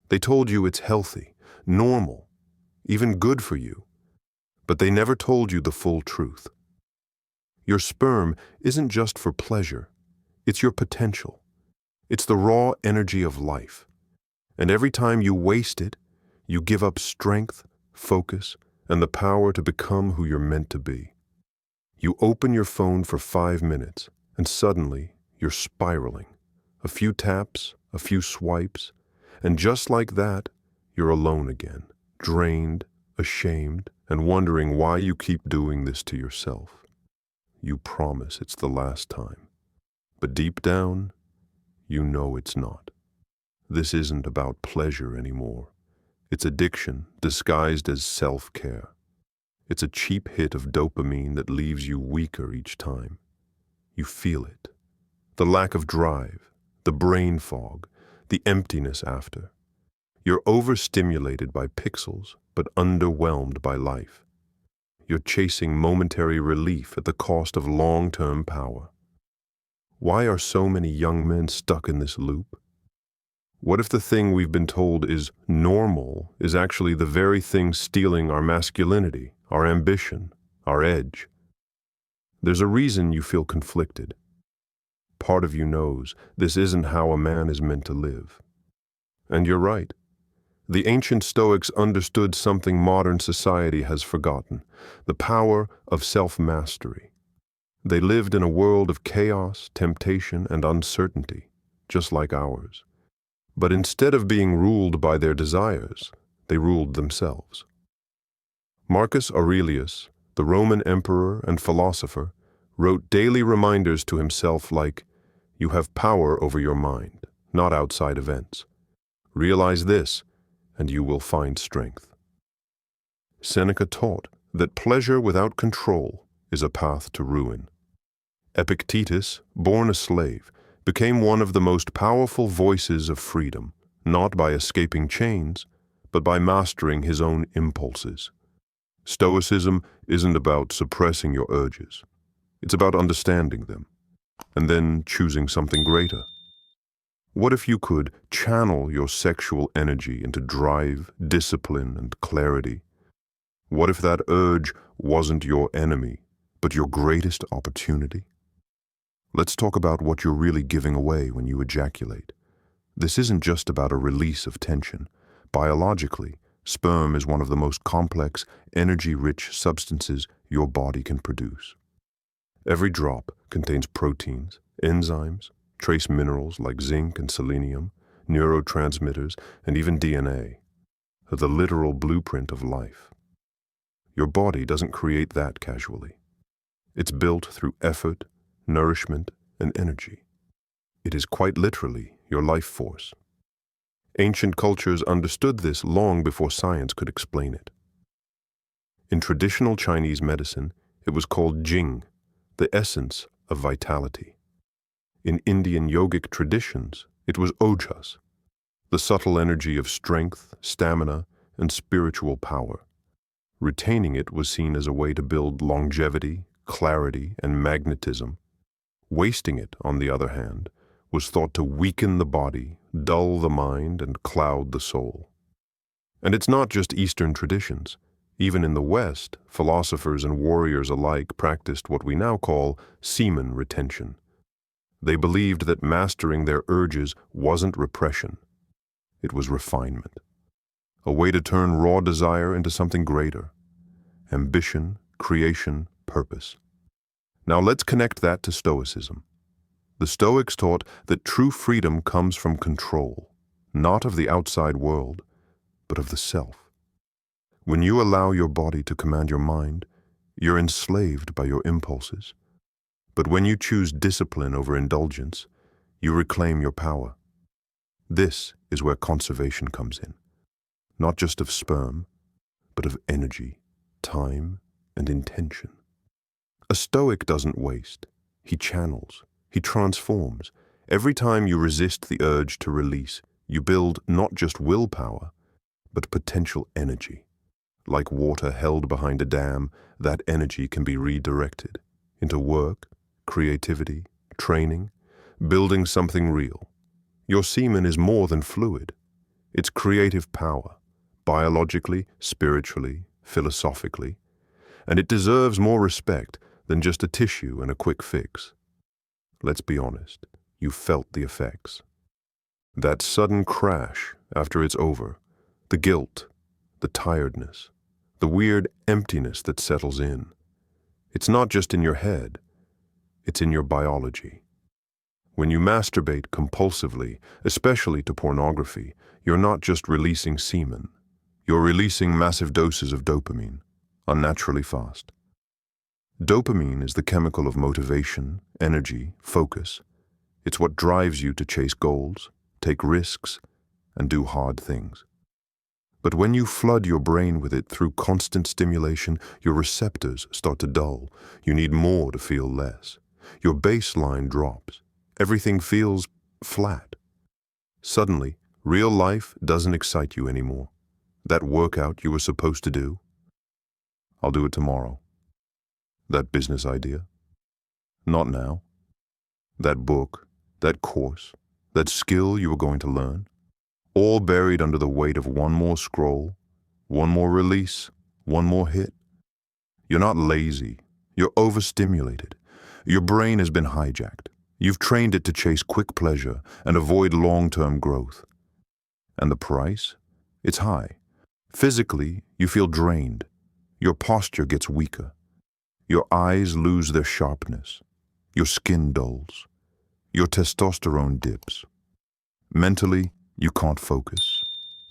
They told you it's healthy, normal, even good for you, but they never told you the full truth. Your sperm isn't just for pleasure, it's your potential. It's the raw energy of life. And every time you waste it, you give up strength, focus, and the power to become who you're meant to be. You open your phone for 5 minutes, and suddenly you're spiraling. A few taps, a few swipes, and just like that, you're alone again, drained, ashamed, and wondering why you keep doing this to yourself. You promise it's the last time, but deep down, you know it's not. This isn't about pleasure anymore. It's addiction disguised as self-care. It's a cheap hit of dopamine that leaves you weaker each time. You feel it. The lack of drive, the brain fog, the emptiness after. You're overstimulated by pixels, but underwhelmed by life. You're chasing momentary relief at the cost of long-term power. Why are so many young men stuck in this loop? What if the thing we've been told is normal is actually the very thing stealing our masculinity, our ambition, our edge? There's a reason you feel conflicted. Part of you knows this isn't how a man is meant to live. And you're right. The ancient Stoics understood something modern society has forgotten, the power of self-mastery. They lived in a world of chaos, temptation, and uncertainty, just like ours. But instead of being ruled by their desires, they ruled themselves. Marcus Aurelius, the Roman emperor and philosopher, wrote daily reminders to himself like, "You have power over your mind, not outside events. Realize this, and you will find strength." Seneca taught that pleasure without control is a path to ruin. Epictetus, born a slave, became one of the most powerful voices of freedom, not by escaping chains, but by mastering his own impulses. Stoicism isn't about suppressing your urges. It's about understanding them, and then choosing something greater. What if you could channel your sexual energy into drive, discipline, and clarity? What if that urge wasn't your enemy, but your greatest opportunity? Let's talk about what you're really giving away when you ejaculate. This isn't just about a release of tension. Biologically, sperm is one of the most complex, energy-rich substances your body can produce. Every drop contains proteins, enzymes, trace minerals like zinc and selenium, neurotransmitters, and even DNA, the literal blueprint of life. Your body doesn't create that casually. It's built through effort, nourishment, and energy. It is quite literally your life force. Ancient cultures understood this long before science could explain it. In traditional Chinese medicine, it was called jing, the essence of vitality. In Indian yogic traditions, it was ojas, the subtle energy of strength, stamina, and spiritual power. Retaining it was seen as a way to build longevity, clarity, and magnetism. Wasting it, on the other hand, was thought to weaken the body, dull the mind, and cloud the soul. And it's not just Eastern traditions. Even in the West, philosophers and warriors alike practiced what we now call semen retention. They believed that mastering their urges wasn't repression. It was refinement. A way to turn raw desire into something greater. Ambition, creation, purpose. Now let's connect that to Stoicism. The Stoics taught that true freedom comes from control, not of the outside world, but of the self. When you allow your body to command your mind, you're enslaved by your impulses. But when you choose discipline over indulgence, you reclaim your power. This is where conservation comes in, not just of sperm, but of energy, time, and intention. A Stoic doesn't waste. He channels. He transforms. Every time you resist the urge to release, you build not just willpower, but potential energy. Like water held behind a dam, that energy can be redirected into work, creativity, training, building something real. Your semen is more than fluid. It's creative power, biologically, spiritually, philosophically, and it deserves more respect than just a tissue and a quick fix. Let's be honest, you felt the effects. That sudden crash after it's over, the guilt, the tiredness, the weird emptiness that settles in. It's not just in your head, it's in your biology. When you masturbate compulsively, especially to pornography, you're not just releasing semen. You're releasing massive doses of dopamine, unnaturally fast. Dopamine is the chemical of motivation, energy, focus. It's what drives you to chase goals, take risks, and do hard things. But when you flood your brain with it through constant stimulation, your receptors start to dull. You need more to feel less. Your baseline drops. Everything feels flat. Suddenly, real life doesn't excite you anymore. That workout you were supposed to do, I'll do it tomorrow. That business idea, not now. That book, that course, that skill you were going to learn, all buried under the weight of one more scroll, one more release, one more hit. You're not lazy, you're overstimulated. Your brain has been hijacked. You've trained it to chase quick pleasure and avoid long-term growth. And the price? It's high. Physically, you feel drained. Your posture gets weaker. Your eyes lose their sharpness. Your skin dulls. Your testosterone dips. Mentally, you can't focus.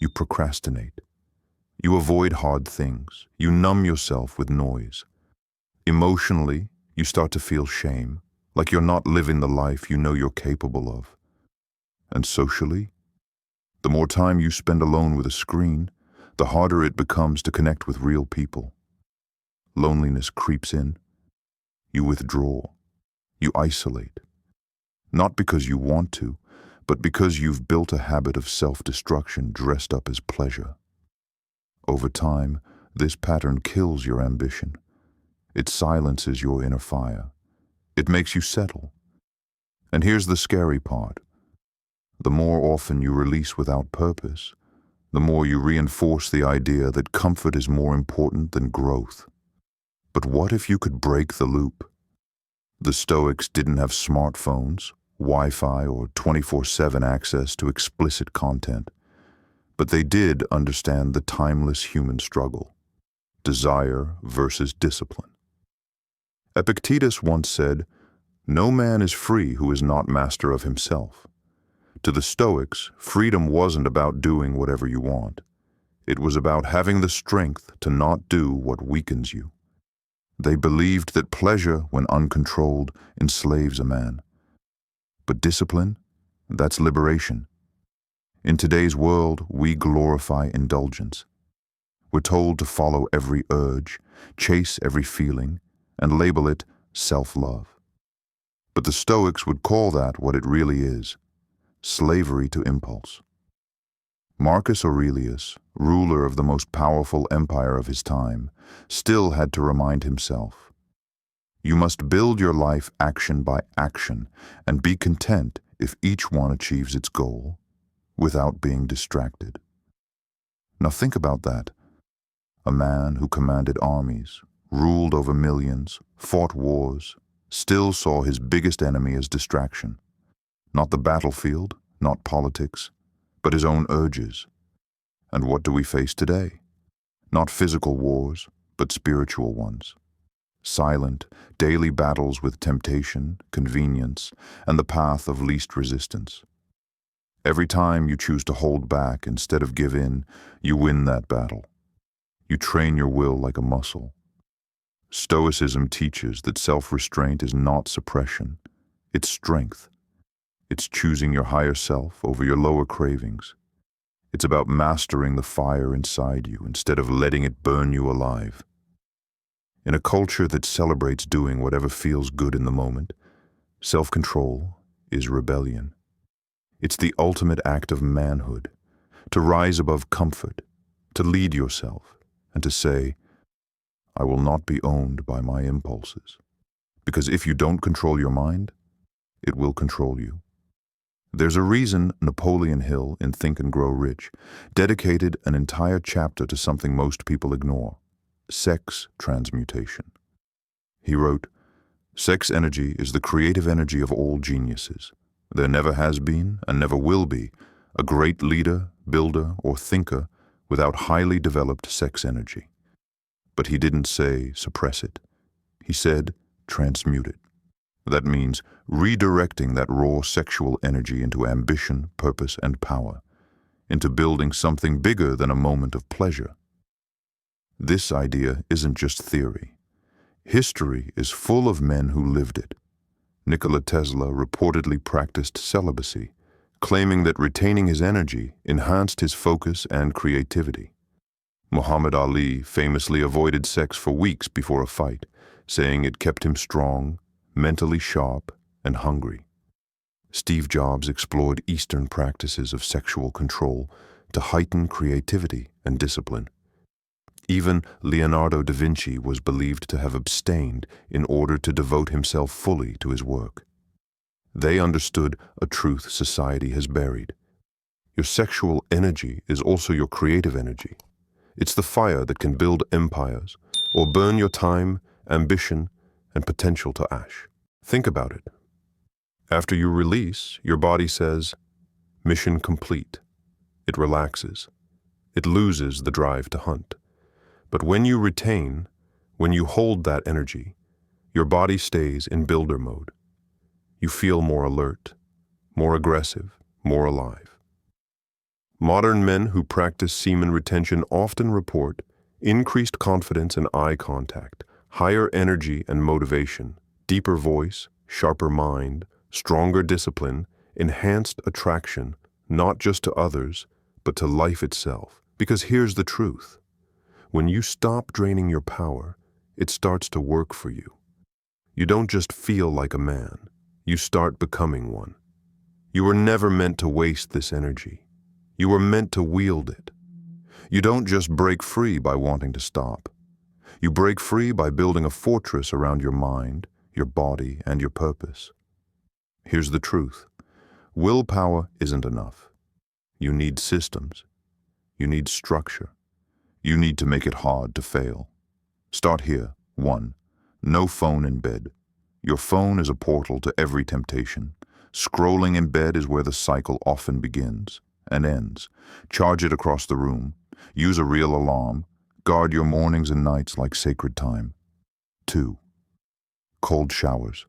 You procrastinate. You avoid hard things. You numb yourself with noise. Emotionally, you start to feel shame, like you're not living the life you know you're capable of. And socially, the more time you spend alone with a screen, the harder it becomes to connect with real people. Loneliness creeps in. You withdraw. You isolate. Not because you want to, but because you've built a habit of self-destruction dressed up as pleasure. Over time, this pattern kills your ambition. It silences your inner fire. It makes you settle. And here's the scary part. The more often you release without purpose, the more you reinforce the idea that comfort is more important than growth. But what if you could break the loop? The Stoics didn't have smartphones, Wi-Fi, or 24/7 access to explicit content. But they did understand the timeless human struggle, desire versus discipline. Epictetus once said, "No man is free who is not master of himself." To the Stoics, freedom wasn't about doing whatever you want. It was about having the strength to not do what weakens you. They believed that pleasure, when uncontrolled, enslaves a man. But discipline, that's liberation. In today's world, we glorify indulgence. We're told to follow every urge, chase every feeling, and label it self-love. But the Stoics would call that what it really is, slavery to impulse. Marcus Aurelius, ruler of the most powerful empire of his time, still had to remind himself, you must build your life action by action and be content if each one achieves its goal without being distracted. Now think about that. A man who commanded armies, ruled over millions, fought wars, still saw his biggest enemy as distraction. Not the battlefield, not politics, but his own urges. And what do we face today? Not physical wars, but spiritual ones. Silent, daily battles with temptation, convenience, and the path of least resistance. Every time you choose to hold back instead of give in, you win that battle. You train your will like a muscle. Stoicism teaches that self-restraint is not suppression, it's strength. It's choosing your higher self over your lower cravings. It's about mastering the fire inside you instead of letting it burn you alive. In a culture that celebrates doing whatever feels good in the moment, self-control is rebellion. It's the ultimate act of manhood, to rise above comfort, to lead yourself, and to say, I will not be owned by my impulses. Because if you don't control your mind, it will control you. There's a reason Napoleon Hill in Think and Grow Rich dedicated an entire chapter to something most people ignore: sex transmutation. He wrote, "Sex energy is the creative energy of all geniuses. There never has been, and never will be, a great leader, builder, or thinker without highly developed sex energy." But he didn't say suppress it. He said transmute it. That means redirecting that raw sexual energy into ambition, purpose, and power, into building something bigger than a moment of pleasure. This idea isn't just theory. History is full of men who lived it. Nikola Tesla reportedly practiced celibacy, claiming that retaining his energy enhanced his focus and creativity. Muhammad Ali famously avoided sex for weeks before a fight, saying it kept him strong, mentally sharp, and hungry. Steve Jobs explored Eastern practices of sexual control to heighten creativity and discipline. Even Leonardo da Vinci was believed to have abstained in order to devote himself fully to his work. They understood a truth society has buried. Your sexual energy is also your creative energy. It's the fire that can build empires or burn your time, ambition, and potential to ash. Think about it. After you release, your body says, "Mission complete." It relaxes. It loses the drive to hunt. But when you retain, when you hold that energy, your body stays in builder mode. You feel more alert, more aggressive, more alive. Modern men who practice semen retention often report increased confidence and eye contact, higher energy and motivation, deeper voice, sharper mind, stronger discipline, enhanced attraction, not just to others, but to life itself. Because here's the truth. When you stop draining your power, it starts to work for you. You don't just feel like a man, you start becoming one. You were never meant to waste this energy. You were meant to wield it. You don't just break free by wanting to stop. You break free by building a fortress around your mind, your body, and your purpose. Here's the truth. Willpower isn't enough. You need systems. You need structure. You need to make it hard to fail. Start here. 1. No phone in bed. Your phone is a portal to every temptation. Scrolling in bed is where the cycle often begins and ends. Charge it across the room. Use a real alarm. Guard your mornings and nights like sacred time. 2. Cold showers.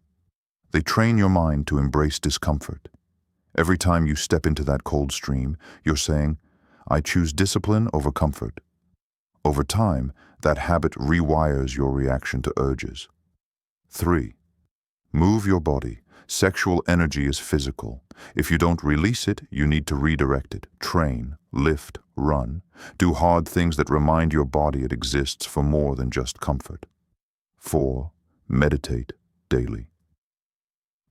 They train your mind to embrace discomfort. Every time you step into that cold stream, you're saying, "I choose discipline over comfort." Over time, that habit rewires your reaction to urges. 3. Move your body. Sexual energy is physical. If you don't release it, you need to redirect it. Train, lift, run. Do hard things that remind your body it exists for more than just comfort. 4. Meditate daily.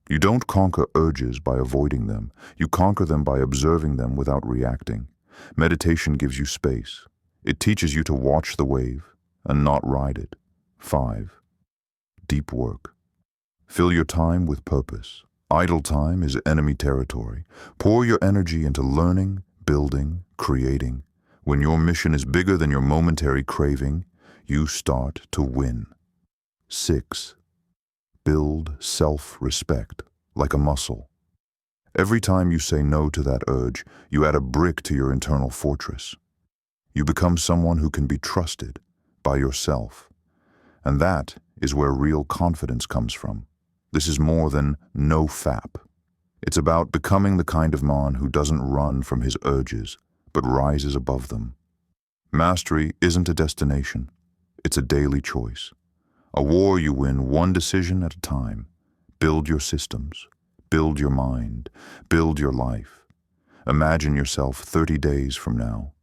You don't conquer urges by avoiding them. You conquer them by observing them without reacting. Meditation gives you space. It teaches you to watch the wave and not ride it. 5. Deep work. Fill your time with purpose. Idle time is enemy territory. Pour your energy into learning, building, creating. When your mission is bigger than your momentary craving, you start to win. 6. Build self-respect, like a muscle. Every time you say no to that urge, you add a brick to your internal fortress. You become someone who can be trusted by yourself. And that is where real confidence comes from. This is more than no fap. It's about becoming the kind of man who doesn't run from his urges, but rises above them. Mastery isn't a destination. It's a daily choice. A war you win one decision at a time. Build your systems. Build your mind. Build your life. Imagine yourself 30 days from now.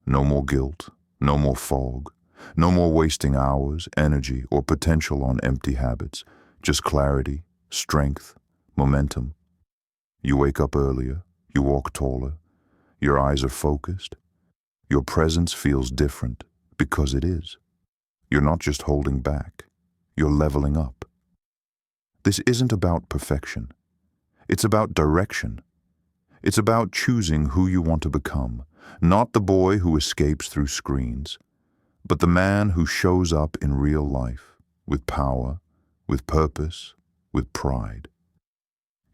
No more guilt. No more fog. No more wasting hours, energy, or potential on empty habits. Just clarity, strength, momentum. You wake up earlier. You walk taller. Your eyes are focused. Your presence feels different because it is. You're not just holding back. You're leveling up. This isn't about perfection. It's about direction. It's about choosing who you want to become, not the boy who escapes through screens, but the man who shows up in real life, with power, with purpose, with pride.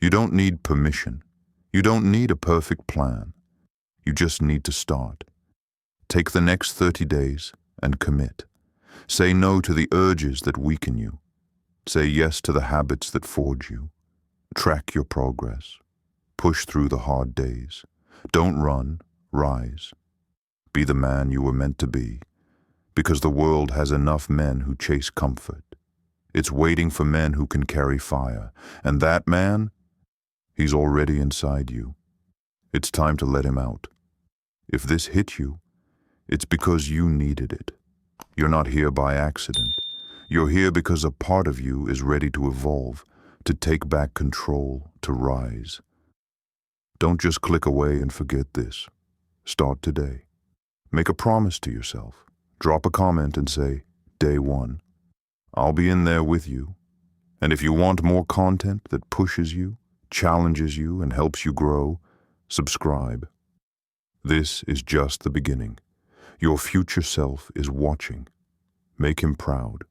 You don't need permission. You don't need a perfect plan. You just need to start. Take the next 30 days and commit. Say no to the urges that weaken you. Say yes to the habits that forge you. Track your progress. Push through the hard days. Don't run, rise. Be the man you were meant to be, because the world has enough men who chase comfort. It's waiting for men who can carry fire, and that man, he's already inside you. It's time to let him out. If this hit you, it's because you needed it. You're not here by accident. You're here because a part of you is ready to evolve, to take back control, to rise. Don't just click away and forget this. Start today. Make a promise to yourself. Drop a comment and say, Day 1. I'll be in there with you. And if you want more content that pushes you, challenges you, and helps you grow, subscribe. This is just the beginning. Your future self is watching. Make him proud.